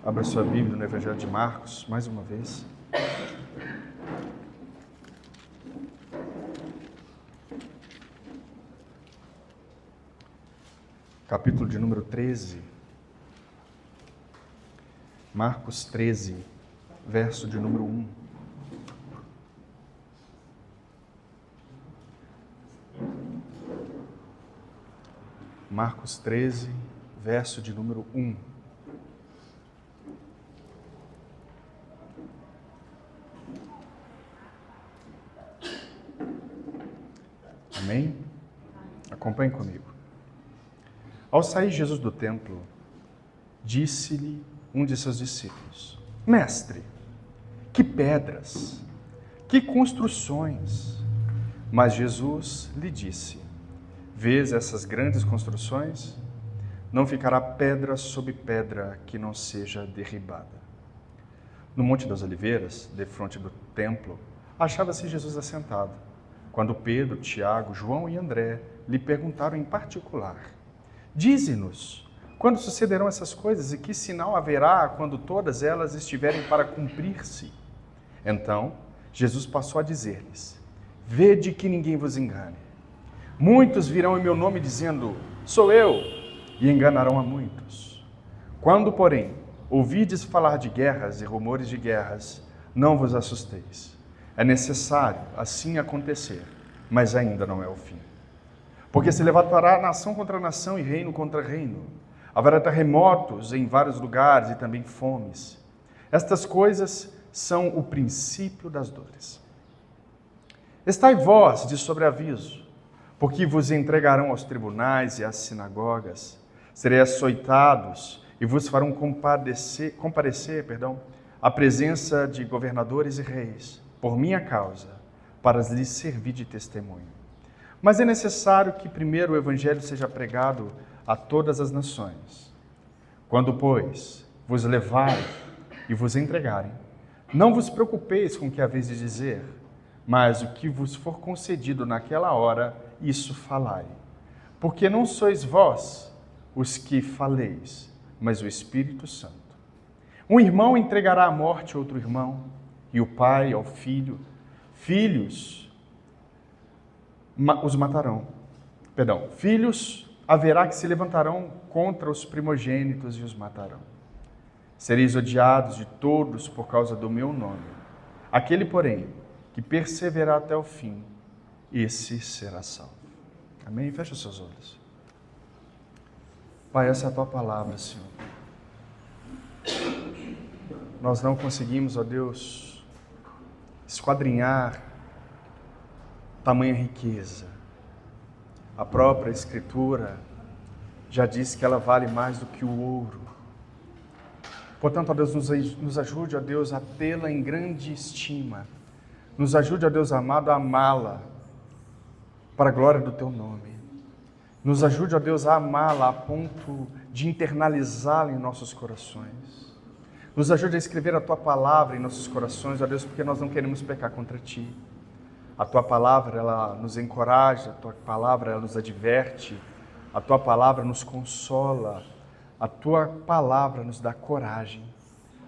Abra sua Bíblia no Evangelho de Marcos, mais uma vez. Capítulo de número 13. Marcos 13, verso de número 1. Marcos 13, verso de número 1. Amém? Acompanhe comigo. Ao sair Jesus do templo, disse-lhe um de seus discípulos: Mestre, que pedras, que construções! Mas Jesus lhe disse: Vês essas grandes construções? Não ficará pedra sobre pedra que não seja derribada. No Monte das Oliveiras, defronte do templo, achava-se Jesus assentado, quando Pedro, Tiago, João e André lhe perguntaram em particular: Dize-nos, quando sucederão essas coisas e que sinal haverá quando todas elas estiverem para cumprir-se? Então, Jesus passou a dizer-lhes: Vede que ninguém vos engane. Muitos virão em meu nome dizendo: Sou eu, e enganarão a muitos. Quando, porém, ouvides falar de guerras e rumores de guerras, não vos assusteis. É necessário assim acontecer, mas ainda não é o fim. Porque se levantará nação contra nação e reino contra reino. Haverá terremotos em vários lugares e também fomes. Estas coisas são o princípio das dores. Estai vós de sobreaviso, porque vos entregarão aos tribunais e às sinagogas. Sereis açoitados e vos farão comparecer à presença de governadores e reis, por minha causa, para lhes servir de testemunho. Mas é necessário que primeiro o Evangelho seja pregado a todas as nações. Quando, pois, vos levarem e vos entregarem, não vos preocupeis com o que haveis de dizer, mas o que vos for concedido naquela hora, isso falai. Porque não sois vós os que faleis, mas o Espírito Santo. Um irmão entregará à morte outro irmão, e o pai ao filho. Filhos os matarão. Filhos haverá que se levantarão contra os primogênitos e os matarão. Sereis odiados de todos por causa do meu nome. Aquele, porém, que perseverar até o fim, esse será salvo. Amém? Fecha os seus olhos. Pai, essa é a tua palavra, Senhor. Nós não conseguimos, ó Deus, esquadrinhar tamanha riqueza. A própria Escritura já diz que ela vale mais do que o ouro. Portanto, ó Deus, nos ajude, ó Deus, a tê-la em grande estima. Nos ajude, ó Deus amado, a amá-la para a glória do teu nome. Nos ajude, ó Deus, a amá-la a ponto de internalizá-la em nossos corações. Nos ajude a escrever a Tua Palavra em nossos corações, ó Deus, porque nós não queremos pecar contra Ti. A Tua Palavra, ela nos encoraja, a Tua Palavra, ela nos adverte, a Tua Palavra nos consola, a Tua Palavra nos dá coragem.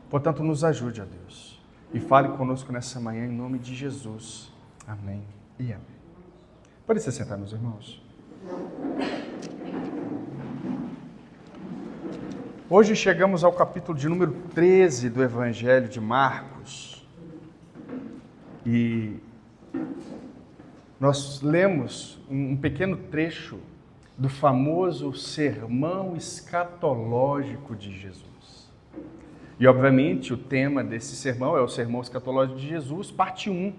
Portanto, nos ajude, ó Deus, e fale conosco nessa manhã em nome de Jesus. Amém e amém. Pode se sentar, meus irmãos. Hoje chegamos ao capítulo de número 13 do Evangelho de Marcos. E nós lemos um pequeno trecho do famoso sermão escatológico de Jesus. E, obviamente, o tema desse sermão é o sermão escatológico de Jesus, parte 1.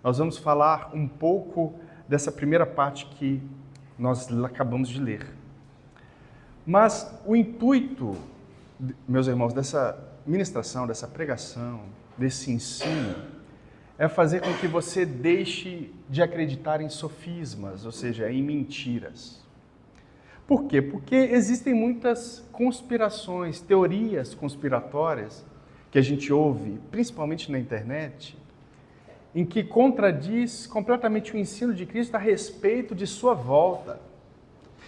Nós vamos falar um pouco dessa primeira parte que nós acabamos de ler. Mas o intuito, meus irmãos, dessa ministração, dessa pregação, desse ensino, é fazer com que você deixe de acreditar em sofismas, ou seja, em mentiras. Por quê? Porque existem muitas conspirações, teorias conspiratórias que a gente ouve, principalmente na internet, em que contradiz completamente o ensino de Cristo a respeito de sua volta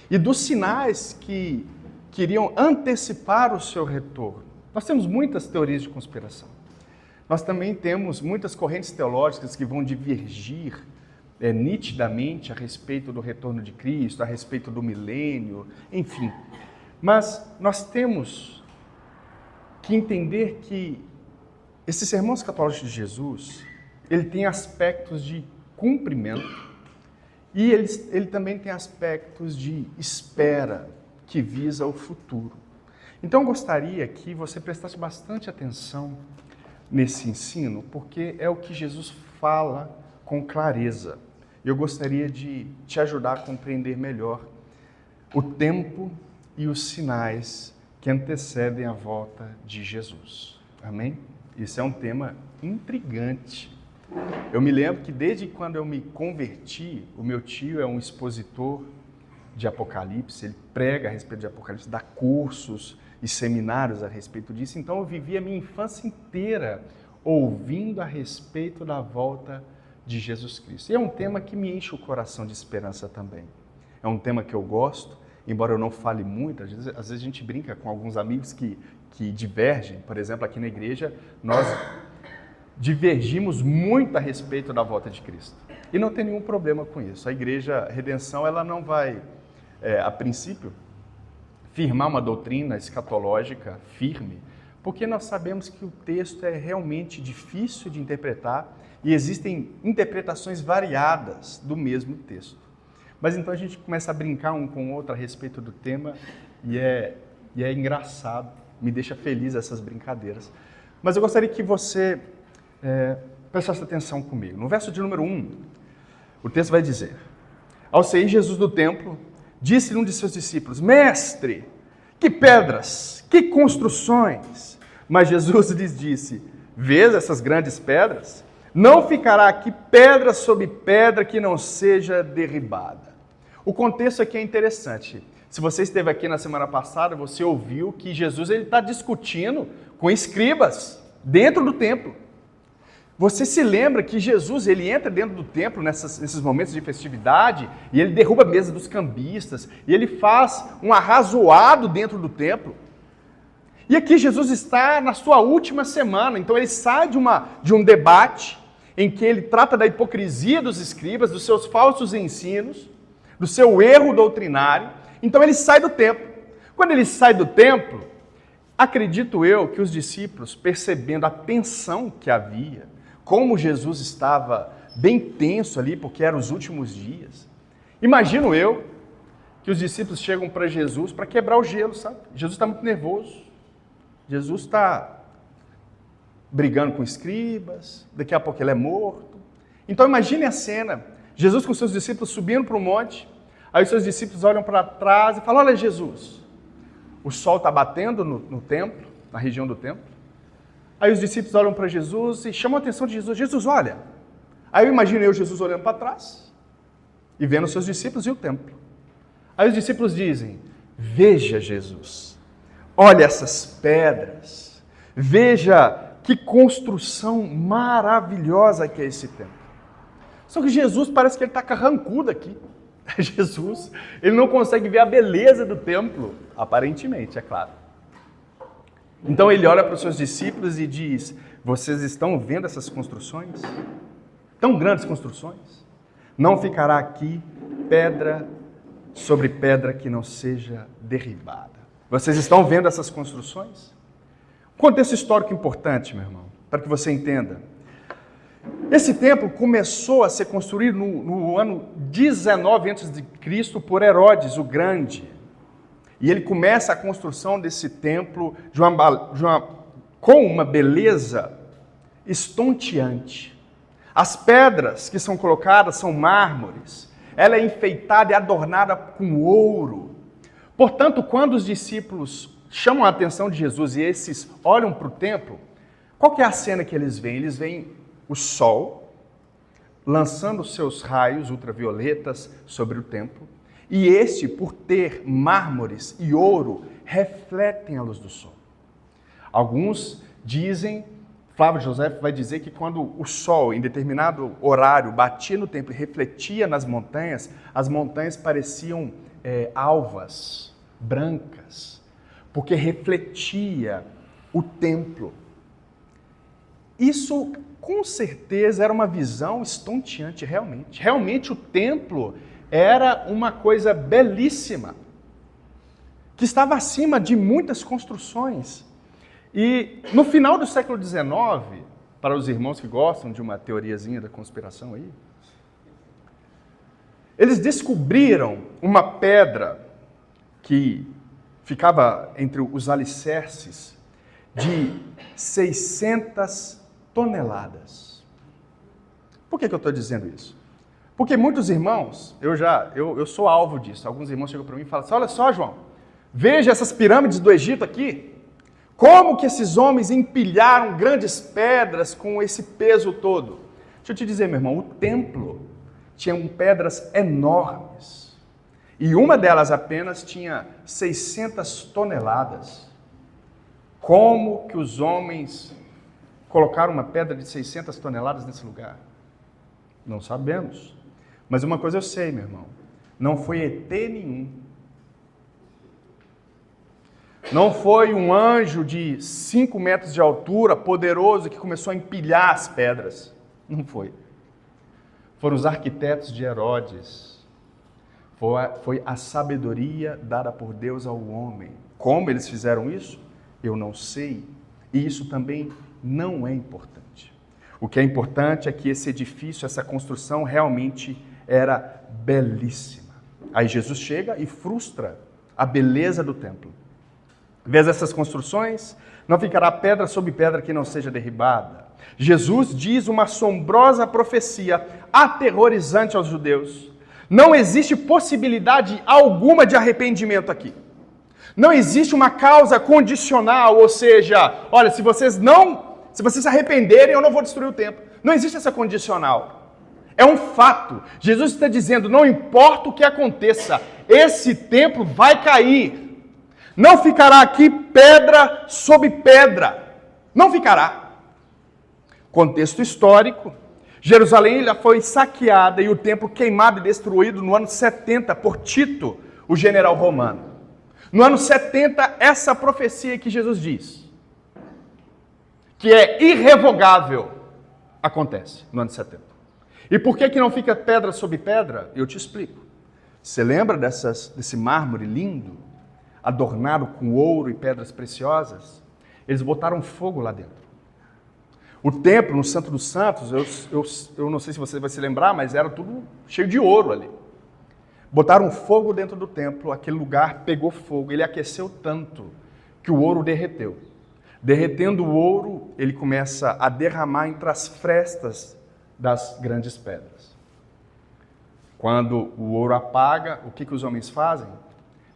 e dos sinais que queriam antecipar o seu retorno. Nós temos muitas teorias de conspiração. Nós também temos muitas correntes teológicas que vão divergir nitidamente a respeito do retorno de Cristo, a respeito do milênio, enfim. Mas nós temos que entender que esse sermão escatológico de Jesus, ele tem aspectos de cumprimento e ele também tem aspectos de espera que visa o futuro. Então eu gostaria que você prestasse bastante atenção nesse ensino, porque é o que Jesus fala com clareza. Eu gostaria de te ajudar a compreender melhor o tempo e os sinais que antecedem a volta de Jesus. Amém? Isso é um tema intrigante. Eu me lembro que desde quando eu me converti, o meu tio é um expositor de Apocalipse, ele prega a respeito de Apocalipse, dá cursos e seminários a respeito disso. Então eu vivi a minha infância inteira ouvindo a respeito da volta de Jesus Cristo. E é um tema que me enche o coração de esperança também. É um tema que eu gosto, embora eu não fale muito. Às vezes a gente brinca com alguns amigos que divergem. Por exemplo, aqui na igreja, nós divergimos muito a respeito da volta de Cristo. E não tem nenhum problema com isso. A Igreja Redenção, ela não vai, a princípio, firmar uma doutrina escatológica firme, porque nós sabemos que o texto é realmente difícil de interpretar e existem interpretações variadas do mesmo texto. Mas então a gente começa a brincar um com o outro a respeito do tema e é engraçado, me deixa feliz essas brincadeiras. Mas eu gostaria que você prestasse atenção comigo. No verso de número 1, o texto vai dizer: ao sair Jesus do templo, disse-lhe um de seus discípulos: Mestre, que pedras, que construções! Mas Jesus lhes disse: Vês essas grandes pedras? Não ficará aqui pedra sobre pedra que não seja derribada. O contexto aqui é interessante. Se você esteve aqui na semana passada, você ouviu que Jesus está discutindo com escribas dentro do templo. Você se lembra que Jesus ele entra dentro do templo nesses momentos de festividade e ele derruba a mesa dos cambistas e ele faz um arrazoado dentro do templo. E aqui Jesus está na sua última semana, então ele sai de um debate em que ele trata da hipocrisia dos escribas, dos seus falsos ensinos, do seu erro doutrinário. Então ele sai do templo. Quando ele sai do templo, acredito eu que os discípulos, percebendo a tensão que havia, como Jesus estava bem tenso ali, porque eram os últimos dias, imagino eu que os discípulos chegam para Jesus para quebrar o gelo, sabe? Jesus está muito nervoso. Jesus está brigando com escribas, daqui a pouco ele é morto. Então imagine a cena, Jesus com seus discípulos subindo para o monte, aí os seus discípulos olham para trás e falam: olha Jesus, o sol está batendo no templo, na região do templo. Aí os discípulos olham para Jesus e chamam a atenção de Jesus: Jesus, olha. Aí eu imagino Jesus olhando para trás e vendo os seus discípulos e o templo. Aí os discípulos dizem: veja Jesus, olha essas pedras, veja que construção maravilhosa que é esse templo. Só que Jesus parece que ele está carrancudo aqui. Jesus, ele não consegue ver a beleza do templo, aparentemente, é claro. Então ele olha para os seus discípulos e diz: vocês estão vendo essas construções? Tão grandes construções? Não ficará aqui pedra sobre pedra que não seja derribada. Vocês estão vendo essas construções? Contexto histórico importante, meu irmão, para que você entenda. Esse templo começou a ser construído no ano 19 a.C. por Herodes o Grande. E ele começa a construção desse templo com uma beleza estonteante. As pedras que são colocadas são mármores. Ela é enfeitada e adornada com ouro. Portanto, quando os discípulos chamam a atenção de Jesus e esses olham para o templo, qual que é a cena que eles veem? Eles veem o sol lançando seus raios ultravioletas sobre o templo, e este, por ter mármores e ouro, refletem a luz do sol. Alguns dizem, Flávio José vai dizer que quando o sol, em determinado horário, batia no templo e refletia nas montanhas, as montanhas pareciam alvas, brancas, porque refletia o templo. Isso, com certeza, era uma visão estonteante, realmente. Realmente, o templo era uma coisa belíssima, que estava acima de muitas construções. E no final do século XIX, para os irmãos que gostam de uma teoriazinha da conspiração aí, eles descobriram uma pedra que ficava entre os alicerces de 600 toneladas. Por que eu estou dizendo isso? Porque muitos irmãos, eu sou alvo disso. Alguns irmãos chegam para mim e falam assim, olha só, João, veja essas pirâmides do Egito aqui. Como que esses homens empilharam grandes pedras com esse peso todo? Deixa eu te dizer, meu irmão, o templo tinha pedras enormes. E uma delas apenas tinha 600 toneladas. Como que os homens colocaram uma pedra de 600 toneladas nesse lugar? Não sabemos. Mas uma coisa eu sei, meu irmão. Não foi ET nenhum. Não foi um anjo de 5 metros de altura, poderoso, que começou a empilhar as pedras. Não foi. Foram os arquitetos de Herodes. Foi a sabedoria dada por Deus ao homem. Como eles fizeram isso? Eu não sei. E isso também não é importante. O que é importante é que esse edifício, essa construção realmente era belíssima. Aí Jesus chega e frustra a beleza do templo. Vês essas construções? Não ficará pedra sobre pedra que não seja derribada. Jesus diz uma assombrosa profecia aterrorizante aos judeus. Não existe possibilidade alguma de arrependimento aqui. Não existe uma causa condicional, ou seja, olha, se vocês se arrependerem, eu não vou destruir o templo. Não existe essa condicional. É um fato. Jesus está dizendo, não importa o que aconteça, esse templo vai cair. Não ficará aqui pedra sobre pedra. Não ficará. Contexto histórico. Jerusalém já foi saqueada e o templo queimado e destruído no ano 70 por Tito, o general romano. No ano 70, essa profecia que Jesus diz, que é irrevogável, acontece no ano 70. E por que não fica pedra sobre pedra? Eu te explico. Você lembra desse mármore lindo, adornado com ouro e pedras preciosas? Eles botaram fogo lá dentro. O templo, no Santo dos Santos, eu não sei se você vai se lembrar, mas era tudo cheio de ouro ali. Botaram fogo dentro do templo, aquele lugar pegou fogo, ele aqueceu tanto que o ouro derreteu. Derretendo o ouro, ele começa a derramar entre as frestas das grandes pedras. Quando o ouro apaga, o que os homens fazem?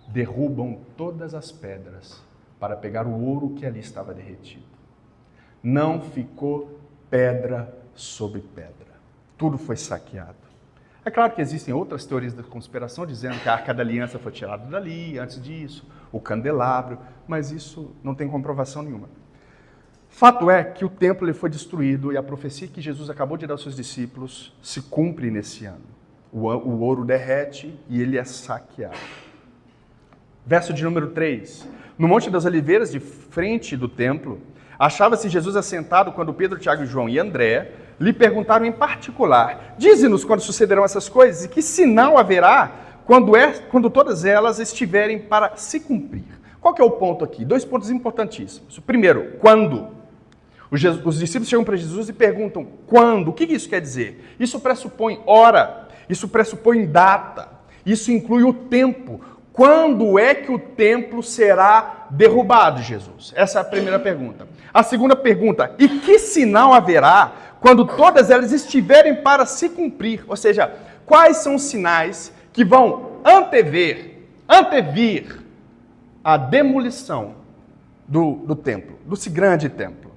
Derrubam todas as pedras para pegar o ouro que ali estava derretido. Não ficou pedra sobre pedra. Tudo foi saqueado. É claro que existem outras teorias da conspiração dizendo que a Arca da Aliança foi tirada dali, antes disso, o candelabro, mas isso não tem comprovação nenhuma. Fato é que o templo ele foi destruído e a profecia que Jesus acabou de dar aos seus discípulos se cumpre nesse ano. O ouro derrete e ele é saqueado. Verso de número 3. No Monte das Oliveiras, de frente do templo, achava-se Jesus assentado quando Pedro, Tiago, João e André lhe perguntaram em particular, dize-nos quando sucederão essas coisas e que sinal haverá quando todas elas estiverem para se cumprir. Qual que é o ponto aqui? 2 pontos importantíssimos. O primeiro, quando? Os discípulos chegam para Jesus e perguntam, quando? O que isso quer dizer? Isso pressupõe hora, isso pressupõe data, isso inclui o tempo. Quando é que o templo será derrubado, Jesus? Essa é a primeira pergunta. A segunda pergunta, e que sinal haverá quando todas elas estiverem para se cumprir? Ou seja, quais são os sinais que vão antevir a demolição do templo, desse grande templo?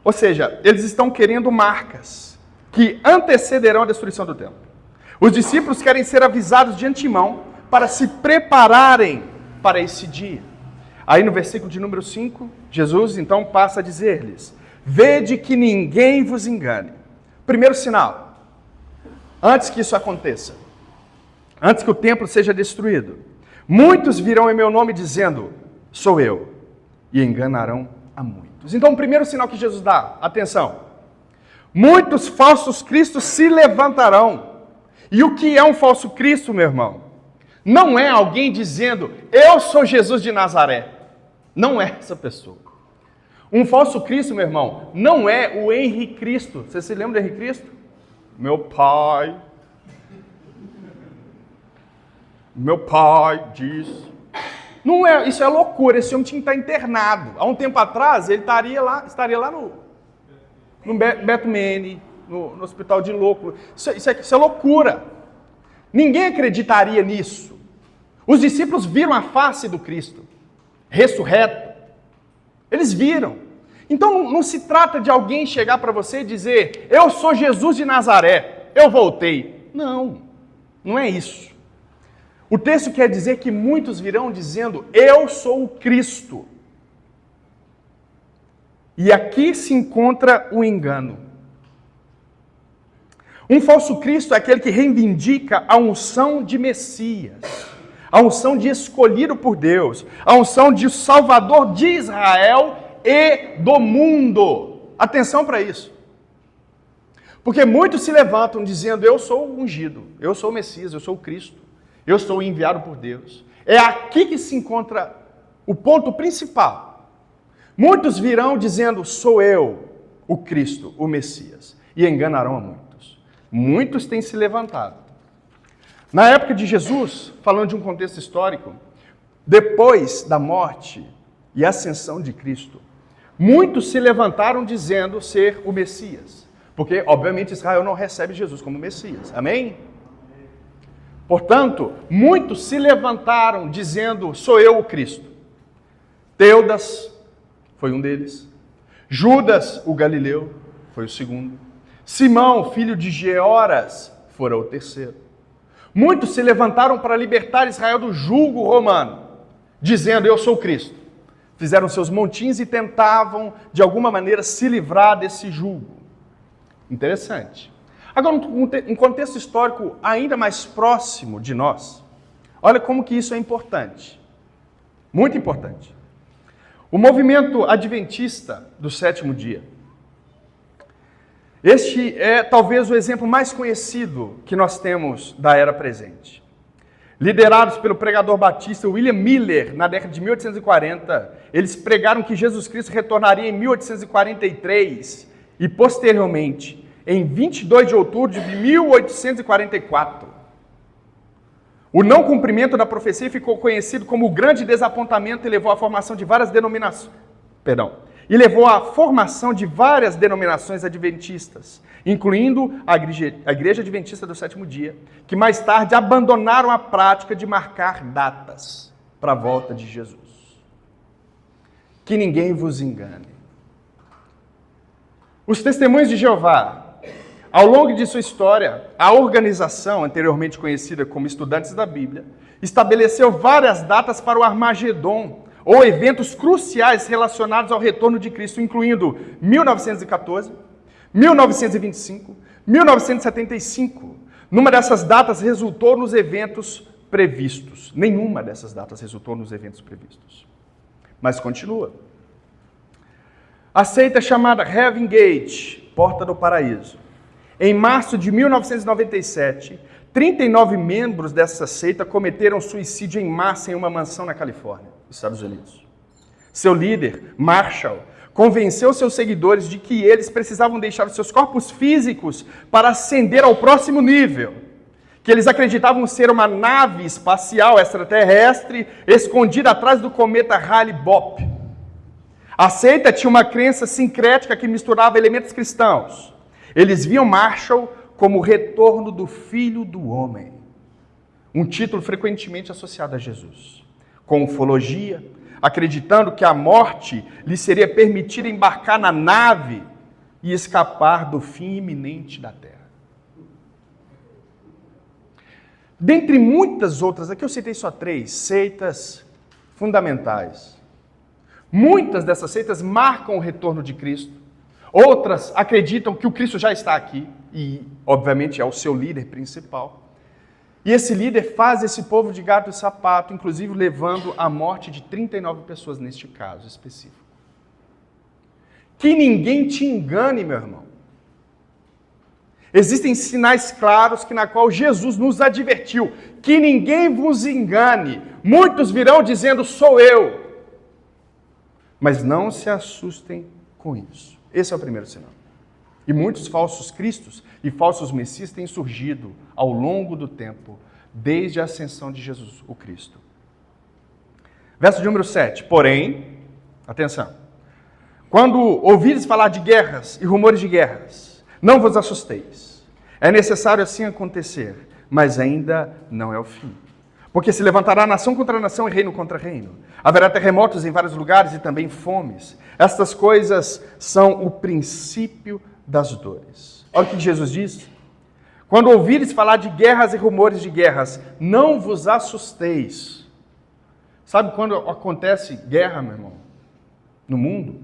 Ou seja, eles estão querendo marcas que antecederão a destruição do templo. Os discípulos querem ser avisados de antemão para se prepararem para esse dia. Aí no versículo de número 5, Jesus então passa a dizer-lhes, vede que ninguém vos engane. Primeiro sinal, antes que isso aconteça, antes que o templo seja destruído, muitos virão em meu nome dizendo, sou eu. e enganarão a muitos. Então, o primeiro sinal que Jesus dá, atenção, muitos falsos cristos se levantarão. E o que é um falso Cristo, meu irmão? Não é alguém dizendo, eu sou Jesus de Nazaré. Não é essa pessoa. Um falso Cristo, meu irmão, não é o Henri Cristo. Você se lembra do Henri Cristo? Meu pai diz. Não é, isso é loucura. Esse homem tinha que estar internado. Há um tempo atrás, ele estaria lá no Beto Mene, no hospital de louco. Isso é loucura. Ninguém acreditaria nisso. Os discípulos viram a face do Cristo, ressurreto. Eles viram. Então não se trata de alguém chegar para você e dizer, eu sou Jesus de Nazaré, eu voltei. Não é isso. O texto quer dizer que muitos virão dizendo, eu sou o Cristo. E aqui se encontra o engano. Um falso Cristo é aquele que reivindica a unção de Messias, a unção de escolhido por Deus, a unção de Salvador de Israel e do mundo. Atenção para isso. Porque muitos se levantam dizendo, eu sou o ungido, eu sou o Messias, eu sou o Cristo, eu sou o enviado por Deus. É aqui que se encontra o ponto principal. Muitos virão dizendo, sou eu o Cristo, o Messias, e enganarão a muitos. Muitos têm se levantado. Na época de Jesus, falando de um contexto histórico, depois da morte e ascensão de Cristo, muitos se levantaram dizendo ser o Messias. Porque, obviamente, Israel não recebe Jesus como Messias. Amém? Portanto, muitos se levantaram dizendo, sou eu o Cristo. Teudas foi um deles. Judas, o Galileu, foi o segundo. Simão, filho de Georas, fora o terceiro. Muitos se levantaram para libertar Israel do jugo romano, dizendo, eu sou o Cristo. Fizeram seus montins e tentavam, de alguma maneira, se livrar desse jugo. Interessante. Agora, um contexto histórico ainda mais próximo de nós, olha como que isso é importante. Muito importante. O movimento adventista do sétimo dia. Este é talvez o exemplo mais conhecido que nós temos da era presente. Liderados pelo pregador batista William Miller, na década de 1840, eles pregaram que Jesus Cristo retornaria em 1843 e, posteriormente, em 22 de outubro de 1844. O não cumprimento da profecia ficou conhecido como o grande desapontamento e levou à formação de várias denominações. Adventistas, incluindo a Igreja Adventista do Sétimo Dia, que mais tarde abandonaram a prática de marcar datas para a volta de Jesus. Que ninguém vos engane. Os Testemunhos de Jeová, ao longo de sua história, a organização, anteriormente conhecida como Estudantes da Bíblia, estabeleceu várias datas para o Armagedon, ou eventos cruciais relacionados ao retorno de Cristo, incluindo 1914, 1925, 1975. Numa dessas datas resultou nos eventos previstos. Nenhuma dessas datas resultou nos eventos previstos. Mas continua. A seita chamada Heaven Gate, Porta do Paraíso. Em março de 1997, 39 membros dessa seita cometeram suicídio em massa em uma mansão na Califórnia, Estados Unidos. Seu líder, Marshall, convenceu seus seguidores de que eles precisavam deixar os seus corpos físicos para ascender ao próximo nível, que eles acreditavam ser uma nave espacial extraterrestre escondida atrás do cometa Hale-Bopp. A seita tinha uma crença sincrética que misturava elementos cristãos. Eles viam Marshall como o retorno do Filho do Homem, um título frequentemente associado a Jesus, com ufologia, acreditando que a morte lhe seria permitida embarcar na nave e escapar do fim iminente da Terra. Dentre muitas outras, aqui eu citei só 3 seitas fundamentais. Muitas dessas seitas marcam o retorno de Cristo. Outras acreditam que o Cristo já está aqui e, obviamente, é o seu líder principal. E esse líder faz esse povo de gato e sapato, inclusive levando à morte de 39 pessoas neste caso específico. Que ninguém te engane, meu irmão. Existem sinais claros que na qual Jesus nos advertiu. Que ninguém vos engane. Muitos virão dizendo, sou eu. Mas não se assustem com isso. Esse é o primeiro sinal. E muitos falsos cristos e falsos messias têm surgido ao longo do tempo, desde a ascensão de Jesus, o Cristo. Verso de número 7. Porém, atenção, quando ouvires falar de guerras e rumores de guerras, não vos assusteis. É necessário assim acontecer, mas ainda não é o fim. Porque se levantará nação contra nação e reino contra reino. Haverá terremotos em vários lugares e também fomes. Estas coisas são o princípio das dores. Olha o que Jesus diz. Quando ouvires falar de guerras e rumores de guerras, não vos assusteis. Sabe quando acontece guerra, meu irmão? No mundo?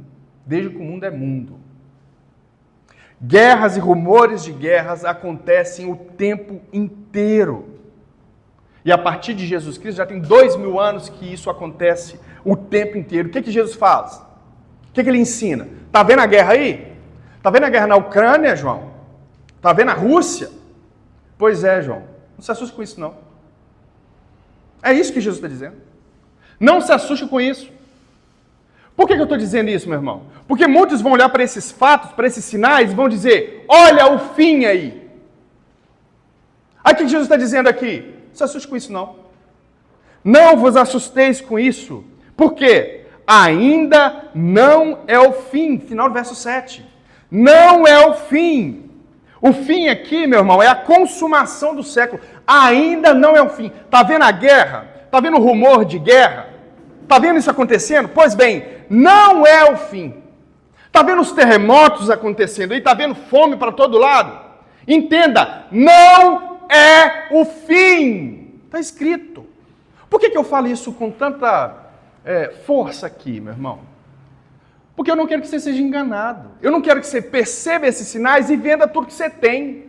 Desde que o mundo é mundo. Guerras e rumores de guerras acontecem o tempo inteiro. E a partir de Jesus Cristo, já tem 2000 anos que isso acontece o tempo inteiro. O que Jesus faz? O que ele ensina? Está vendo a guerra aí? Está vendo a guerra na Ucrânia, João? Está vendo a Rússia? Pois é, João. Não se assuste com isso, não. É isso que Jesus está dizendo. Não se assuste com isso. Por que eu estou dizendo isso, meu irmão? Porque muitos vão olhar para esses fatos, para esses sinais e vão dizer, olha o fim aí. Aí o que Jesus está dizendo aqui? Não se assuste com isso, não. Não vos assusteis com isso. Por quê? Ainda não é o fim. Final do verso 7. Não é o fim. O fim aqui, meu irmão, é a consumação do século. Ainda não é o fim. Está vendo a guerra? Está vendo o rumor de guerra? Está vendo isso acontecendo? Pois bem, não é o fim. Está vendo os terremotos acontecendo aí? Está vendo fome para todo lado? Entenda, não é o fim. Está escrito. Por que eu falo isso com tanta força aqui, meu irmão? Porque eu não quero que você seja enganado. Eu não quero que você perceba esses sinais e venda tudo que você tem.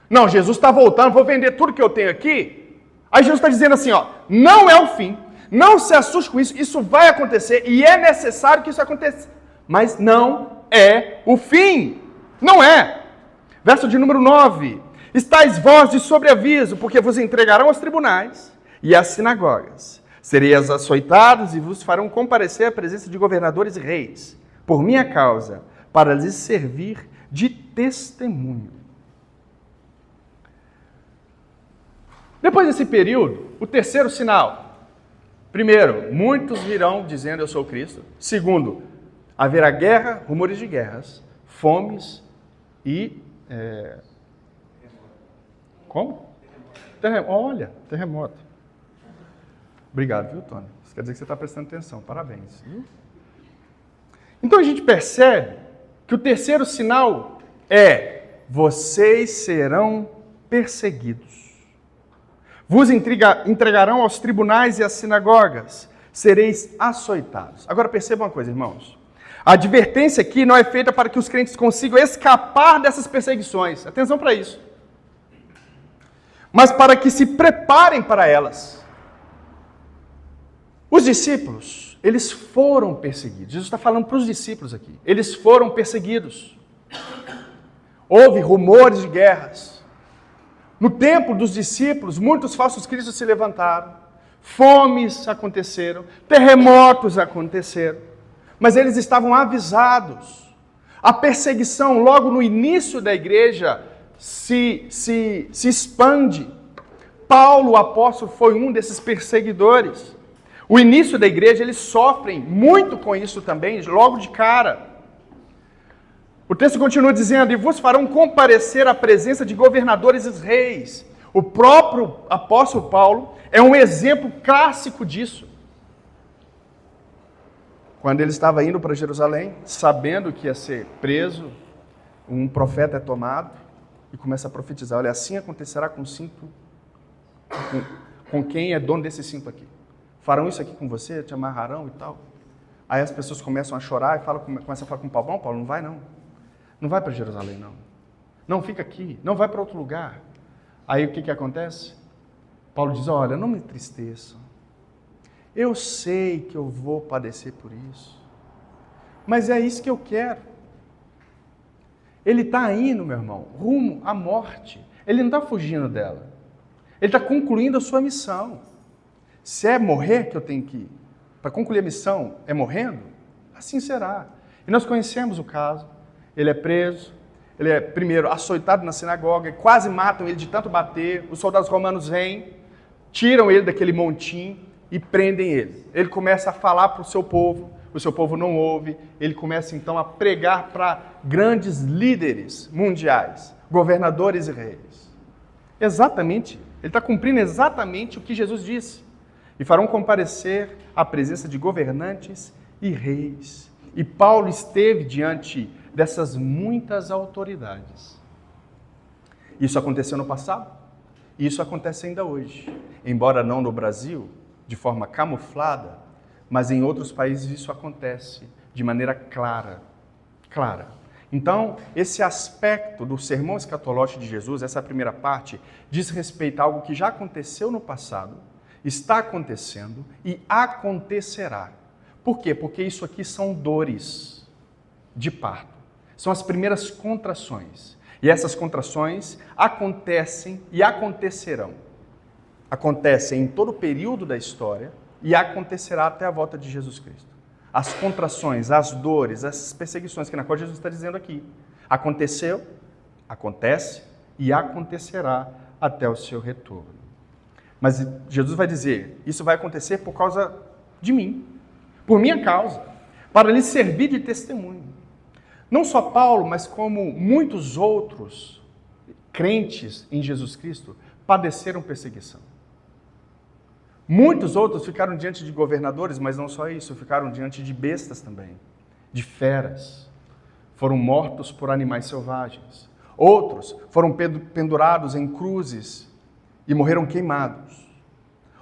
Não, Jesus está voltando, vou vender tudo que eu tenho aqui. Aí Jesus está dizendo assim, ó, não é o fim. Não se assuste com isso, isso vai acontecer e é necessário que isso aconteça. Mas não é o fim. Não é. Verso de número 9. Estais vós de sobreaviso, porque vos entregarão aos tribunais e às sinagogas. Sereis açoitados e vos farão comparecer à presença de governadores e reis, por minha causa, para lhes servir de testemunho. Depois desse período, o terceiro sinal. Primeiro, muitos virão dizendo eu sou Cristo. Segundo, haverá guerra, rumores de guerras, fomes e... Como? Olha, terremoto. Obrigado, viu, Tony? Isso quer dizer que você está prestando atenção. Parabéns. Viu? Então a gente percebe que o terceiro sinal é: vocês serão perseguidos. Vos entregarão aos tribunais e às sinagogas. Sereis açoitados. Agora percebam uma coisa, irmãos. A advertência aqui não é feita para que os crentes consigam escapar dessas perseguições. Atenção para isso. Mas para que se preparem para elas. Os discípulos, eles foram perseguidos. Jesus está falando para os discípulos aqui. Eles foram perseguidos. Houve rumores de guerras. No tempo dos discípulos, muitos falsos cristos se levantaram. Fomes aconteceram. Terremotos aconteceram. Mas eles estavam avisados. A perseguição, logo no início da igreja, se expande. Paulo, o apóstolo, foi um desses perseguidores. O início da igreja, eles sofrem muito com isso também, logo de cara. O texto continua dizendo, e vos farão comparecer à presença de governadores e reis. O próprio apóstolo Paulo é um exemplo clássico disso. Quando ele estava indo para Jerusalém, sabendo que ia ser preso, um profeta é tomado e começa a profetizar. Olha, assim acontecerá com o cinto, com quem é dono desse cinto aqui. Farão isso aqui com você, te amarrarão e tal. Aí as pessoas começam a chorar e começam a falar com Paulo, não, Paulo, não vai não. Não vai para Jerusalém, não. Não, fica aqui. Não vai para outro lugar. Aí o que acontece? Paulo diz, olha, não me entristeçam. Eu sei que eu vou padecer por isso. Mas é isso que eu quero. Ele está indo, meu irmão, rumo à morte. Ele não está fugindo dela. Ele está concluindo a sua missão. Se é morrer que eu tenho que ir, para concluir a missão, é morrendo? Assim será. E nós conhecemos o caso. Ele é preso, ele é primeiro açoitado na sinagoga, quase matam ele de tanto bater. Os soldados romanos vêm, tiram ele daquele montim e prendem ele. Ele começa a falar para o seu povo não ouve, ele começa então a pregar para grandes líderes mundiais, governadores e reis. Exatamente, ele está cumprindo exatamente o que Jesus disse. E farão comparecer à presença de governantes e reis. E Paulo esteve diante dessas muitas autoridades. Isso aconteceu no passado, e isso acontece ainda hoje. Embora não no Brasil, de forma camuflada, mas em outros países isso acontece de maneira clara. Então, esse aspecto do sermão escatológico de Jesus, essa primeira parte, diz respeito a algo que já aconteceu no passado, está acontecendo e acontecerá. Por quê? Porque isso aqui são dores de parto. São as primeiras contrações. E essas contrações acontecem e acontecerão. Acontecem em todo o período da história e acontecerá até a volta de Jesus Cristo. As contrações, as dores, essas perseguições que na qual Jesus está dizendo aqui. Aconteceu, acontece e acontecerá até o seu retorno. Mas Jesus vai dizer, isso vai acontecer por causa de mim, por minha causa, para lhe servir de testemunho. Não só Paulo, mas como muitos outros crentes em Jesus Cristo padeceram perseguição. Muitos outros ficaram diante de governadores, mas não só isso, ficaram diante de bestas também, de feras. Foram mortos por animais selvagens. Outros foram pendurados em cruzes e morreram queimados.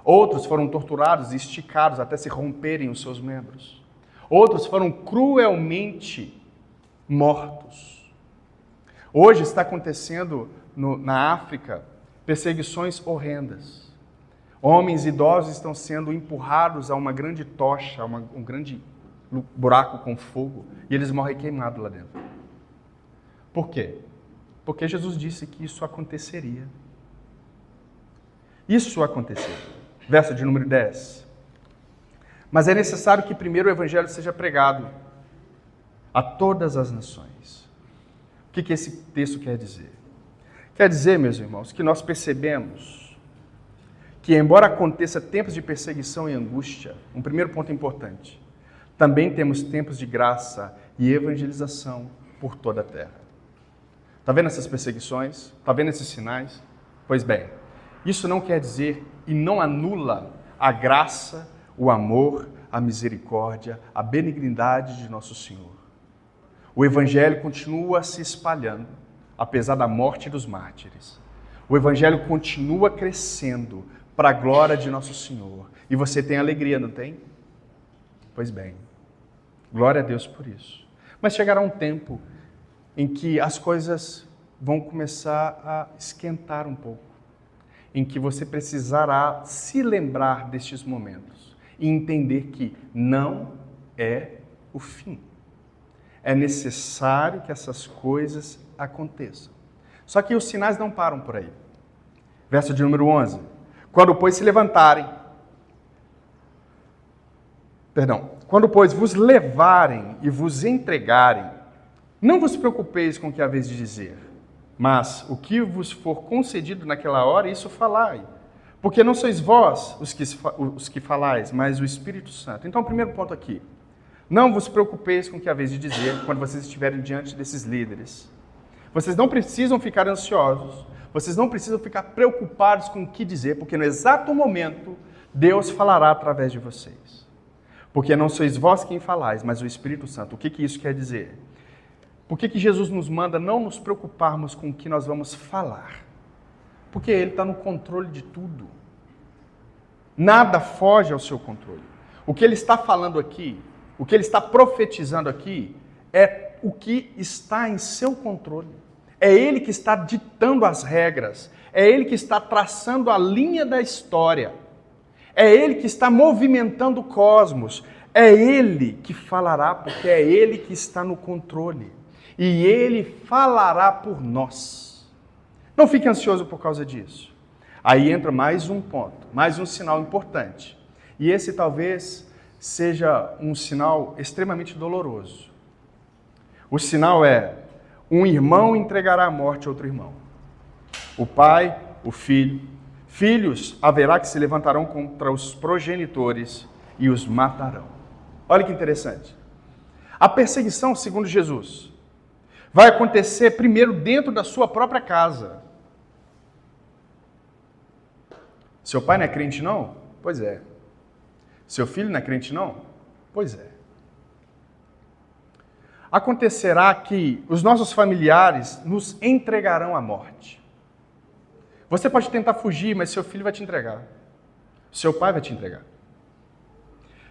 Outros foram torturados e esticados até se romperem os seus membros. Outros foram cruelmente mortos. Hoje está acontecendo na África perseguições horrendas. Homens idosos estão sendo empurrados a uma grande tocha, um grande buraco com fogo, e eles morrem queimados lá dentro. Por quê? Porque Jesus disse que isso aconteceria. Isso aconteceu. Verso de número 10. Mas é necessário que primeiro o evangelho seja pregado a todas as nações. O que esse texto quer dizer? Quer dizer, meus irmãos, que nós percebemos que, embora aconteça tempos de perseguição e angústia, um primeiro ponto importante, também temos tempos de graça e evangelização por toda a terra. Está vendo essas perseguições? Está vendo esses sinais? Pois bem, isso não quer dizer e não anula a graça, o amor, a misericórdia, a benignidade de nosso Senhor. O Evangelho continua se espalhando, apesar da morte dos mártires. O Evangelho continua crescendo para a glória de nosso Senhor. E você tem alegria, não tem? Pois bem, glória a Deus por isso. Mas chegará um tempo em que as coisas vão começar a esquentar um pouco, em que você precisará se lembrar destes momentos e entender que não é o fim. É necessário que essas coisas aconteçam. Só que os sinais não param por aí. Verso de número 11. Quando, pois, vos levarem e vos entregarem, não vos preocupeis com o que haveis de dizer, mas o que vos for concedido naquela hora, isso falai. Porque não sois vós os que falais, mas o Espírito Santo. Então, o primeiro ponto aqui. Não vos preocupeis com o que haveis de dizer quando vocês estiverem diante desses líderes. Vocês não precisam ficar ansiosos. Vocês não precisam ficar preocupados com o que dizer, porque no exato momento, Deus falará através de vocês. Porque não sois vós quem falais, mas o Espírito Santo. O que isso quer dizer? Por que Jesus nos manda não nos preocuparmos com o que nós vamos falar? Porque Ele está no controle de tudo. Nada foge ao seu controle. O que Ele está falando aqui, o que Ele está profetizando aqui, é o que está em seu controle. É Ele que está ditando as regras. É Ele que está traçando a linha da história. É Ele que está movimentando o cosmos. É Ele que falará, porque é Ele que está no controle. E Ele falará por nós. Não fique ansioso por causa disso. Aí entra mais um ponto, mais um sinal importante. E esse talvez seja um sinal extremamente doloroso. O sinal é: um irmão entregará à morte outro irmão. O pai, o filho. Filhos haverá que se levantarão contra os progenitores e os matarão. Olha que interessante. A perseguição, segundo Jesus, vai acontecer primeiro dentro da sua própria casa. Seu pai não é crente, não? Pois é. Seu filho não é crente, não? Pois é. Acontecerá que os nossos familiares nos entregarão à morte. Você pode tentar fugir, mas seu filho vai te entregar. Seu pai vai te entregar.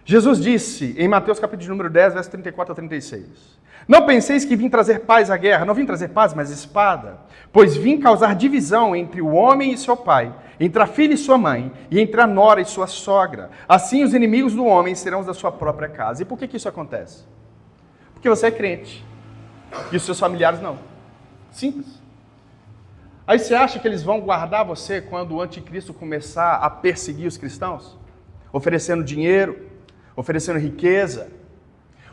Jesus disse em Mateus capítulo número 10, verso 34 a 36. Não penseis que vim trazer paz à guerra. Não vim trazer paz, mas espada. Pois vim causar divisão entre o homem e seu pai, entre a filha e sua mãe, e entre a nora e sua sogra. Assim os inimigos do homem serão os da sua própria casa. E por que isso acontece? Porque você é crente. E os seus familiares não. Simples. Aí você acha que eles vão guardar você quando o anticristo começar a perseguir os cristãos? Oferecendo dinheiro, oferecendo riqueza.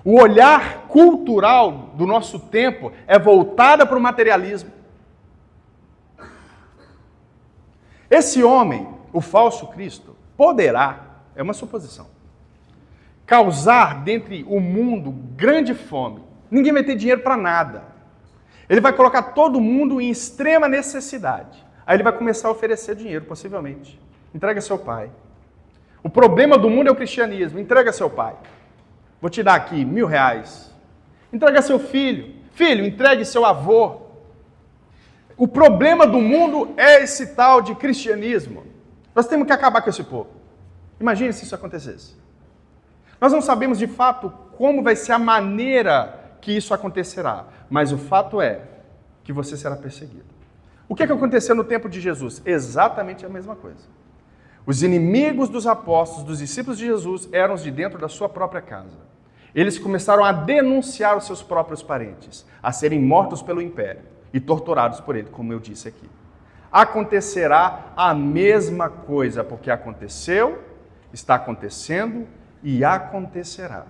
O olhar cultural do nosso tempo é voltado para o materialismo. Esse homem, o falso Cristo, poderá, é uma suposição, causar dentre o mundo grande fome. Ninguém vai ter dinheiro para nada. Ele vai colocar todo mundo em extrema necessidade. Aí ele vai começar a oferecer dinheiro, possivelmente. Entrega seu pai. O problema do mundo é o cristianismo. Entrega seu pai. Vou te dar aqui R$1.000. Entrega seu filho. Filho, entregue seu avô. O problema do mundo é esse tal de cristianismo. Nós temos que acabar com esse povo. Imagine se isso acontecesse. Nós não sabemos de fato como vai ser a maneira que isso acontecerá, mas o fato é que você será perseguido. O que aconteceu no tempo de Jesus? Exatamente a mesma coisa. Os inimigos dos apóstolos, dos discípulos de Jesus, eram os de dentro da sua própria casa. Eles começaram a denunciar os seus próprios parentes, a serem mortos pelo império e torturados por ele, como eu disse aqui. Acontecerá a mesma coisa, porque aconteceu, está acontecendo e acontecerá.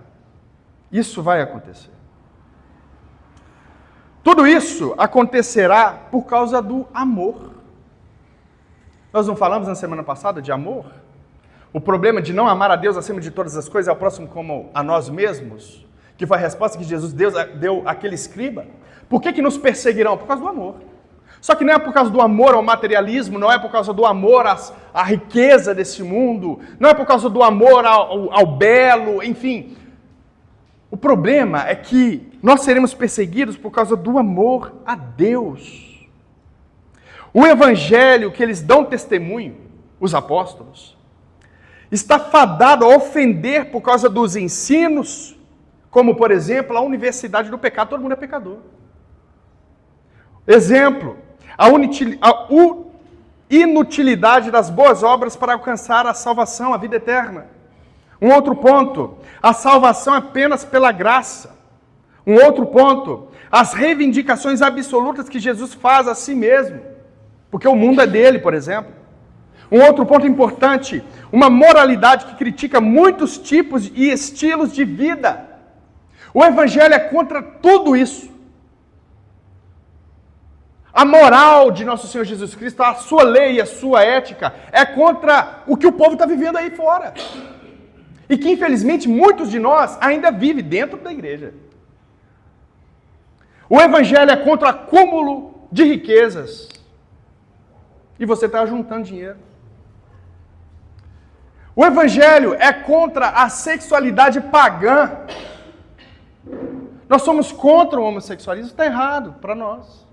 Isso vai acontecer. Tudo isso acontecerá por causa do amor. Nós não falamos na semana passada de amor? O problema de não amar a Deus acima de todas as coisas, ao próximo como a nós mesmos, que foi a resposta que Jesus deu àquele escriba. Por que nos perseguirão? Por causa do amor. Só que não é por causa do amor ao materialismo, não é por causa do amor à riqueza desse mundo, não é por causa do amor ao belo, enfim. O problema é que nós seremos perseguidos por causa do amor a Deus. O evangelho que eles dão testemunho, os apóstolos, está fadado a ofender por causa dos ensinos, como, por exemplo, a universidade do pecado. Todo mundo é pecador. Exemplo, a inutilidade das boas obras para alcançar a salvação, a vida eterna. Um outro ponto, a salvação apenas pela graça. Um outro ponto, as reivindicações absolutas que Jesus faz a si mesmo, porque o mundo é dele, por exemplo. Um outro ponto importante, uma moralidade que critica muitos tipos e estilos de vida. O evangelho é contra tudo isso. A moral de nosso Senhor Jesus Cristo, a sua lei e a sua ética é contra o que o povo está vivendo aí fora. E que, infelizmente, muitos de nós ainda vivem dentro da igreja. O evangelho é contra o acúmulo de riquezas. E você está juntando dinheiro. O evangelho é contra a sexualidade pagã. Nós somos contra o homossexualismo, está errado para nós.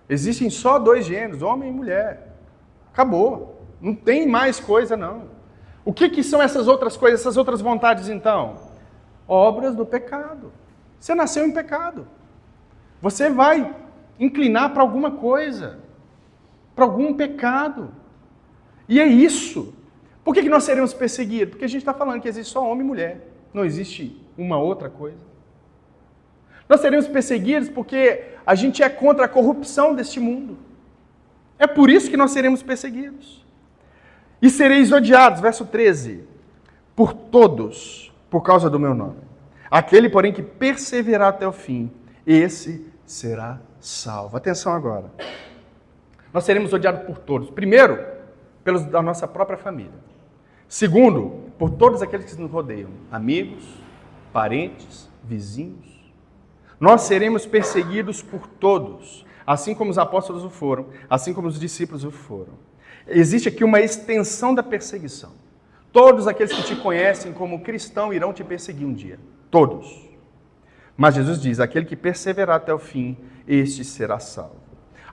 Existem só 2 gêneros, homem e mulher. Acabou. Não tem mais coisa, não. O que são essas outras coisas, essas outras vontades, então? Obras do pecado. Você nasceu em pecado. Você vai inclinar para alguma coisa, para algum pecado. E é isso. Por que nós seremos perseguidos? Porque a gente está falando que existe só homem e mulher. Não existe uma outra coisa. Nós seremos perseguidos porque a gente é contra a corrupção deste mundo. É por isso que nós seremos perseguidos. E sereis odiados, verso 13, por todos, por causa do meu nome. Aquele, porém, que perseverar até o fim, esse será salvo. Atenção agora. Nós seremos odiados por todos. Primeiro, pelos da nossa própria família. Segundo, por todos aqueles que nos rodeiam. Amigos, parentes, vizinhos. Nós seremos perseguidos por todos, assim como os apóstolos o foram, assim como os discípulos o foram. Existe aqui uma extensão da perseguição. Todos aqueles que te conhecem como cristão irão te perseguir um dia. Todos. Mas Jesus diz, aquele que perseverar até o fim, este será salvo.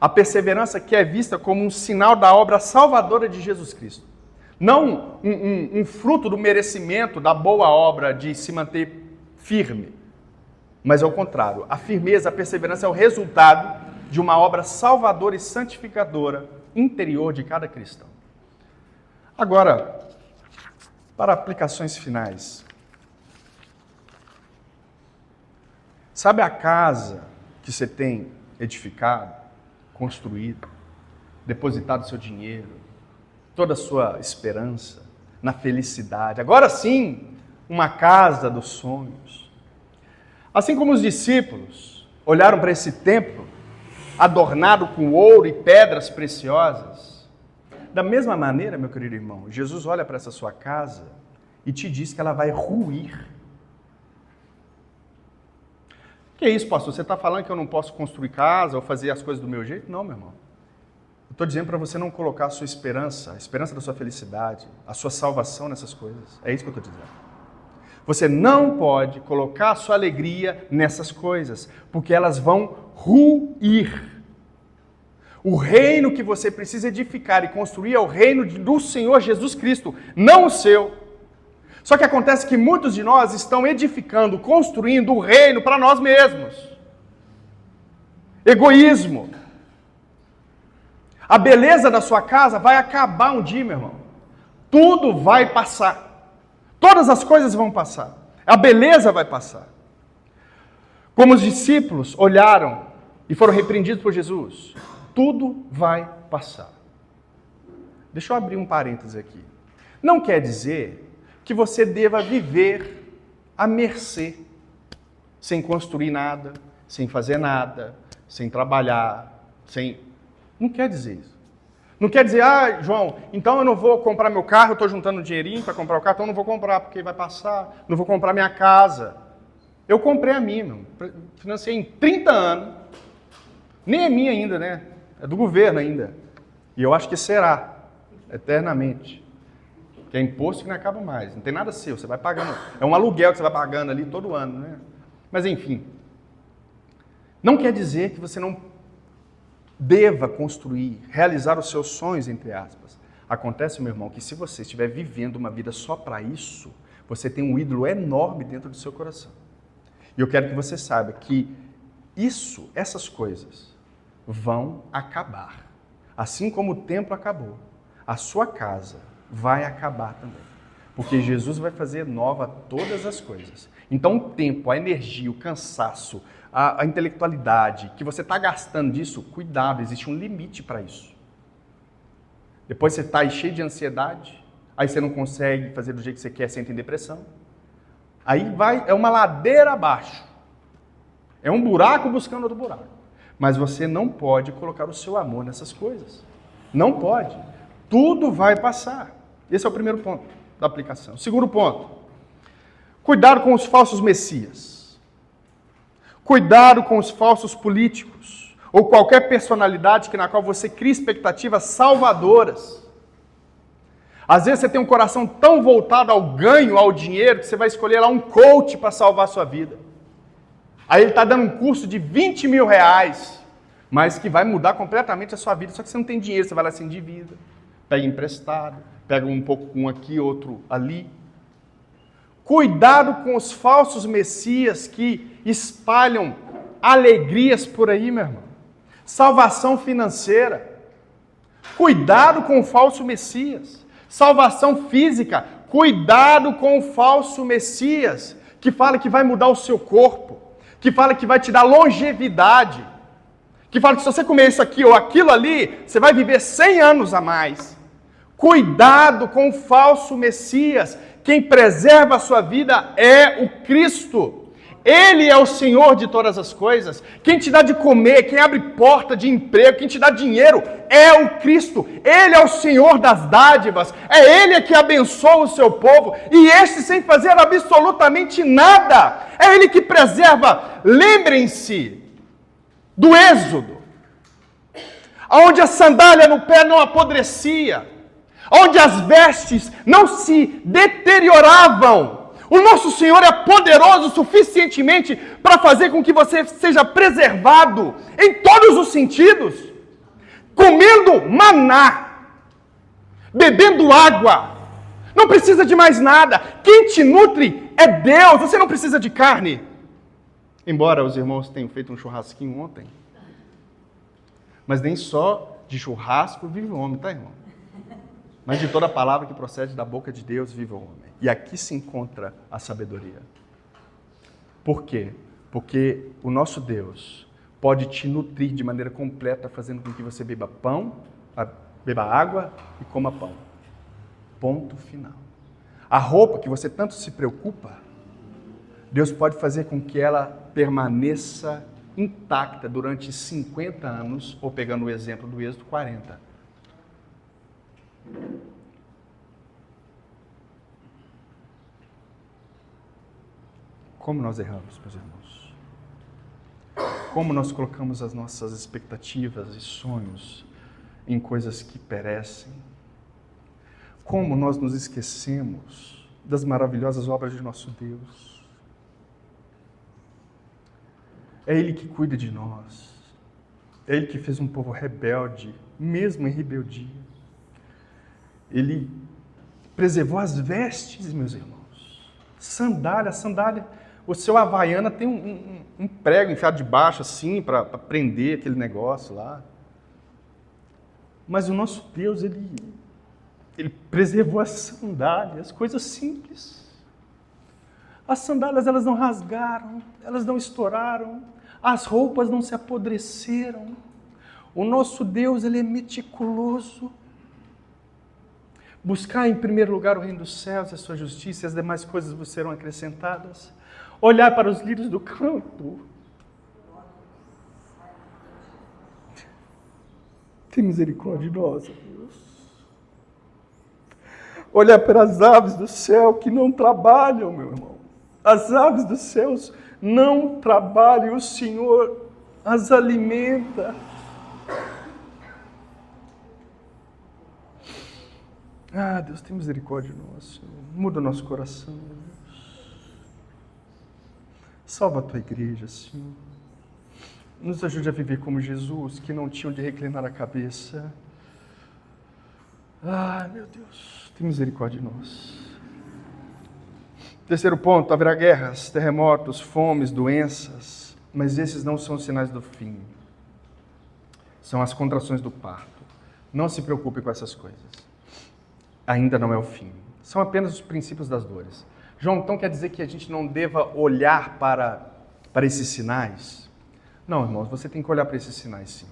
A perseverança que é vista como um sinal da obra salvadora de Jesus Cristo. Não um fruto do merecimento, da boa obra de se manter firme. Mas ao contrário, a firmeza, a perseverança é o resultado de uma obra salvadora e santificadora interior de cada cristão. Agora, para aplicações finais. Sabe a casa que você tem edificado, construído, depositado seu dinheiro, toda a sua esperança na felicidade? Agora sim, uma casa dos sonhos. Assim como os discípulos olharam para esse templo, adornado com ouro e pedras preciosas, da mesma maneira, meu querido irmão, Jesus olha para essa sua casa e te diz que ela vai ruir. Que é isso, pastor? Você está falando que eu não posso construir casa ou fazer as coisas do meu jeito? Não, meu irmão. Eu estou dizendo para você não colocar a sua esperança, a esperança da sua felicidade, a sua salvação nessas coisas. É isso que eu estou dizendo. Você não pode colocar a sua alegria nessas coisas, porque elas vão ruir. O reino que você precisa edificar e construir é o reino do Senhor Jesus Cristo, não o seu. Só que acontece que muitos de nós estão edificando, construindo o reino para nós mesmos. Egoísmo. A beleza da sua casa vai acabar um dia, meu irmão. Tudo vai passar. Todas as coisas vão passar. A beleza vai passar. Como os discípulos olharam e foram repreendidos por Jesus, tudo vai passar. Deixa eu abrir um parêntese aqui. Não quer dizer que você deva viver à mercê, sem construir nada, sem fazer nada, sem trabalhar, sem... Não quer dizer isso. Não quer dizer, João, então eu não vou comprar meu carro, eu estou juntando um dinheirinho para comprar o carro, então eu não vou comprar porque vai passar, não vou comprar minha casa. Eu comprei a minha, financei em 30 anos, nem é minha ainda, né? É do governo ainda. E eu acho que será, eternamente. Que é imposto que não acaba mais, não tem nada seu, você vai pagando. É um aluguel que você vai pagando ali todo ano, né? Mas enfim, não quer dizer que você não deva construir, realizar os seus sonhos, entre aspas. Acontece, meu irmão, que se você estiver vivendo uma vida só para isso, você tem um ídolo enorme dentro do seu coração. E eu quero que você saiba que essas coisas vão acabar. Assim como o templo acabou, a sua casa vai acabar também. Porque Jesus vai fazer nova todas as coisas. Então o tempo, a energia, o cansaço, a intelectualidade que você está gastando disso, cuidado, existe um limite para isso. Depois você está aí cheio de ansiedade, aí você não consegue fazer do jeito que você quer, você entra em depressão. Aí é uma ladeira abaixo. É um buraco buscando outro buraco. Mas você não pode colocar o seu amor nessas coisas. Não pode. Tudo vai passar. Esse é o primeiro ponto da aplicação. Segundo ponto. Cuidado com os falsos messias. Cuidado com os falsos políticos. Ou qualquer personalidade na qual você cria expectativas salvadoras. Às vezes você tem um coração tão voltado ao ganho, ao dinheiro, que você vai escolher lá um coach para salvar a sua vida. Aí ele está dando um curso de 20 mil reais, mas que vai mudar completamente a sua vida. Só que você não tem dinheiro, você vai lá se endivida, pega emprestado, pega um pouco um aqui, outro ali. Cuidado com os falsos messias que espalham alegrias por aí, meu irmão. salvação financeira, cuidado com o falso Messias, salvação física, cuidado com o falso Messias, que fala que vai mudar o seu corpo, que fala que vai te dar longevidade, que fala que se você comer isso aqui ou aquilo ali, você vai viver 100 anos a mais. Cuidado com o falso Messias. Quem preserva a sua vida é o Cristo. Ele é o Senhor de todas as coisas. Quem te dá de comer, quem abre porta de emprego, quem te dá dinheiro, é o Cristo. Ele é o Senhor das dádivas. É Ele que abençoa o seu povo. E este sem fazer absolutamente nada. É Ele que preserva. Lembrem-se do Êxodo, onde a sandália no pé não apodrecia, onde as vestes não se deterioravam. O nosso Senhor é poderoso suficientemente para fazer com que você seja preservado em todos os sentidos, comendo maná, bebendo água, não precisa de mais nada. Quem te nutre é Deus, você não precisa de carne. Embora os irmãos tenham feito um churrasquinho ontem, mas nem só de churrasco vive o homem, tá, irmão? Mas de toda palavra que procede da boca de Deus vive o homem. E aqui se encontra a sabedoria. Por quê? Porque o nosso Deus pode te nutrir de maneira completa, fazendo com que você beba pão, beba água e coma pão. Ponto final. A roupa que você tanto se preocupa, Deus pode fazer com que ela permaneça intacta durante 50 anos, ou pegando o exemplo do Êxodo, 40. Como nós erramos, meus irmãos. Como nós colocamos as nossas expectativas e sonhos em coisas que perecem. Como nós nos esquecemos das maravilhosas obras de nosso Deus. É Ele que cuida de nós. É Ele que fez um povo rebelde, mesmo em rebeldia. Ele preservou as vestes, meus irmãos. Sandália. O seu Havaiana tem um prego enfiado de baixo, assim, para prender aquele negócio lá. Mas o nosso Deus, Ele preservou as sandálias, coisas simples. As sandálias, elas não rasgaram, elas não estouraram, as roupas não se apodreceram. O nosso Deus, Ele é meticuloso. Buscar em primeiro lugar o reino dos céus e a sua justiça, e as demais coisas vos serão acrescentadas. Olhar para os lírios do campo. Tem misericórdia de nós, Deus. Olhar para as aves do céu que não trabalham, meu irmão. As aves dos céus não trabalham, o Senhor as alimenta. Ah, Deus, tem misericórdia de nós, Senhor. Muda o nosso coração, Deus. Salva a tua igreja, Senhor. Nos ajude a viver como Jesus, que não tinha onde reclinar a cabeça. Ah, meu Deus, tem misericórdia de nós. Terceiro ponto, haverá guerras, terremotos, fomes, doenças, mas esses não são os sinais do fim. São as contrações do parto. Não se preocupe com essas coisas. Ainda não é o fim. São apenas os princípios das dores. João, então quer dizer que a gente não deva olhar para esses sinais? Não, irmãos, você tem que olhar para esses sinais, sim.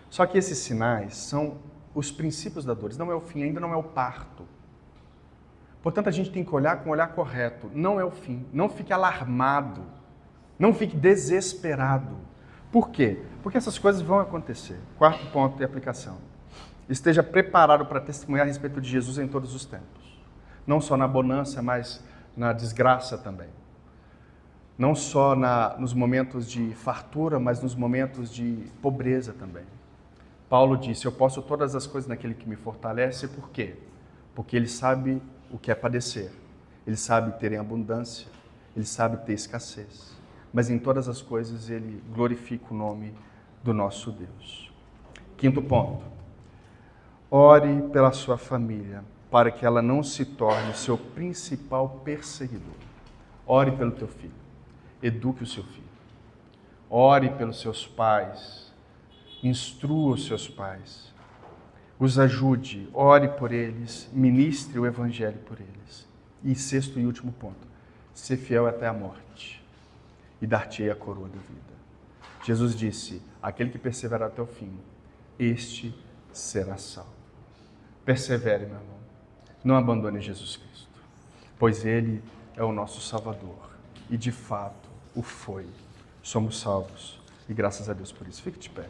Só que esses sinais são os princípios das dores, não é o fim, ainda não é o parto. Portanto, a gente tem que olhar com o olhar correto, não é o fim. Não fique alarmado, não fique desesperado. Por quê? Porque essas coisas vão acontecer. Quarto ponto de aplicação. Esteja preparado para testemunhar a respeito de Jesus em todos os tempos. Não só na bonança, mas na desgraça também. Não só nos momentos de fartura, mas nos momentos de pobreza também. Paulo disse, eu posso todas as coisas naquele que me fortalece, por quê? Porque ele sabe o que é padecer. Ele sabe ter em abundância, ele sabe ter escassez. Mas em todas as coisas ele glorifica o nome do nosso Deus. Quinto ponto. Ore pela sua família, para que ela não se torne seu principal perseguidor. Ore pelo teu filho. Eduque o seu filho. Ore pelos seus pais. instrua os seus pais, os ajude, ore por eles, ministre o evangelho por eles. E sexto e último ponto, ser fiel até a morte e dar-te-ei a coroa da vida. Jesus disse, aquele que perseverar até o fim, este será salvo. Persevere, meu irmão. Não abandone Jesus Cristo, pois Ele é o nosso Salvador. E de fato o foi. Somos salvos. E graças a Deus por isso. Fique de pé.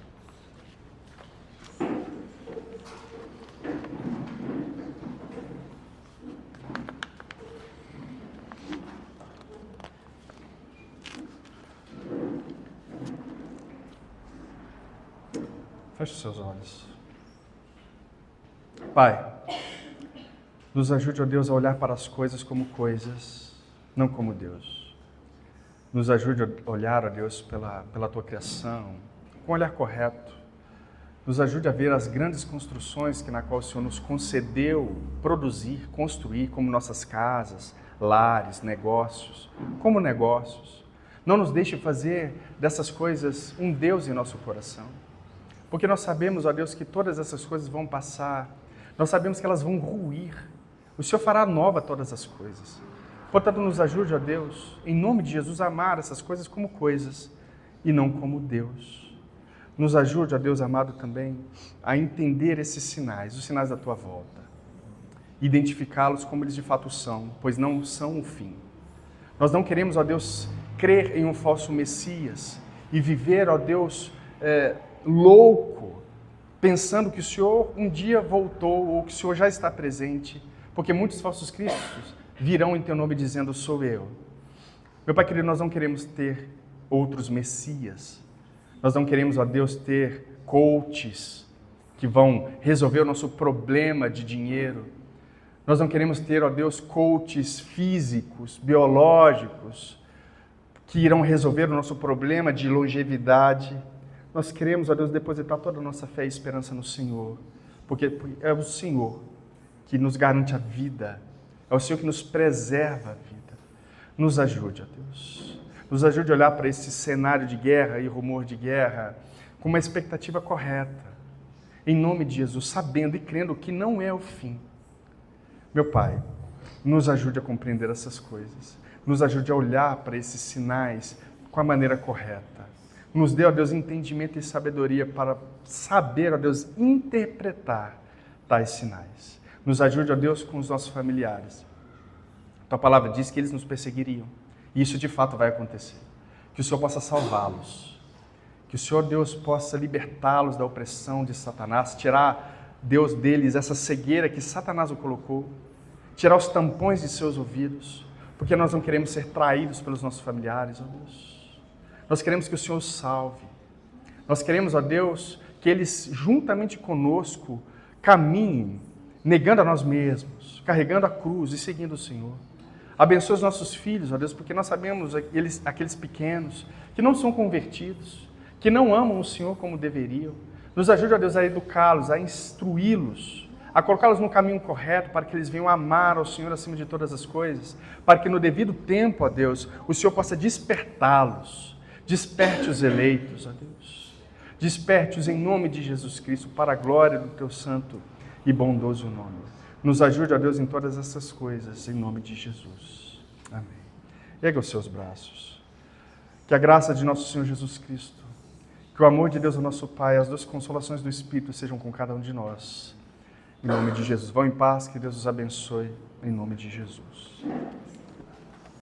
Feche os seus olhos. Pai, nos ajude, ó Deus, a olhar para as coisas como coisas, não como Deus. Nos ajude a olhar, ó Deus, pela Tua criação, com o olhar correto. Nos ajude a ver as grandes construções na qual o Senhor nos concedeu produzir, construir, como nossas casas, lares, negócios, como negócios. Não nos deixe fazer dessas coisas um Deus em nosso coração. Porque nós sabemos, ó Deus, que todas essas coisas vão passar. Nós sabemos que elas vão ruir. O Senhor fará nova todas as coisas. Portanto, nos ajude, ó Deus, em nome de Jesus, a amar essas coisas como coisas e não como Deus. Nos ajude, ó Deus amado, também a entender esses sinais, os sinais da Tua volta. Identificá-los como eles de fato são, pois não são o fim. Nós não queremos, ó Deus, crer em um falso Messias e viver, ó Deus, louco, pensando que o Senhor um dia voltou ou que o Senhor já está presente, porque muitos falsos cristos virão em Teu nome dizendo, sou eu. Meu Pai querido, nós não queremos ter outros messias, nós não queremos, ó Deus, ter coaches que vão resolver o nosso problema de dinheiro, nós não queremos ter, ó Deus, coaches físicos, biológicos, que irão resolver o nosso problema de longevidade. Nós queremos, ó Deus, depositar toda a nossa fé e esperança no Senhor, porque é o Senhor que nos garante a vida, é o Senhor que nos preserva a vida. Nos ajude, ó Deus. Nos ajude a olhar para esse cenário de guerra e rumor de guerra com uma expectativa correta, em nome de Jesus, sabendo e crendo que não é o fim. Meu Pai, nos ajude a compreender essas coisas, nos ajude a olhar para esses sinais com a maneira correta. Nos dê, ó Deus, entendimento e sabedoria para saber, ó Deus, interpretar tais sinais. Nos ajude, ó Deus, com os nossos familiares. Tua palavra diz que eles nos perseguiriam. E isso de fato vai acontecer. Que o Senhor possa salvá-los. Que o Senhor, Deus, possa libertá-los da opressão de Satanás. Tirar, Deus, deles essa cegueira que Satanás o colocou. Tirar os tampões de seus ouvidos. Porque nós não queremos ser traídos pelos nossos familiares, ó Deus. Nós queremos que o Senhor os salve. Nós queremos, ó Deus, que eles juntamente conosco caminhem, negando a nós mesmos, carregando a cruz e seguindo o Senhor. Abençoa os nossos filhos, ó Deus, porque nós sabemos aqueles pequenos que não são convertidos, que não amam o Senhor como deveriam. Nos ajude, ó Deus, a educá-los, a instruí-los, a colocá-los no caminho correto para que eles venham amar ao Senhor acima de todas as coisas, para que no devido tempo, ó Deus, o Senhor possa despertá-los. Desperte os eleitos, ó Deus. Desperte-os em nome de Jesus Cristo, para a glória do Teu santo e bondoso nome. Nos ajude, ó Deus, em todas essas coisas, em nome de Jesus. Amém. Erga os seus braços. Que a graça de nosso Senhor Jesus Cristo, que o amor de Deus, o nosso Pai, as duas consolações do Espírito sejam com cada um de nós. Em nome de Jesus. Vão em paz, que Deus os abençoe, em nome de Jesus.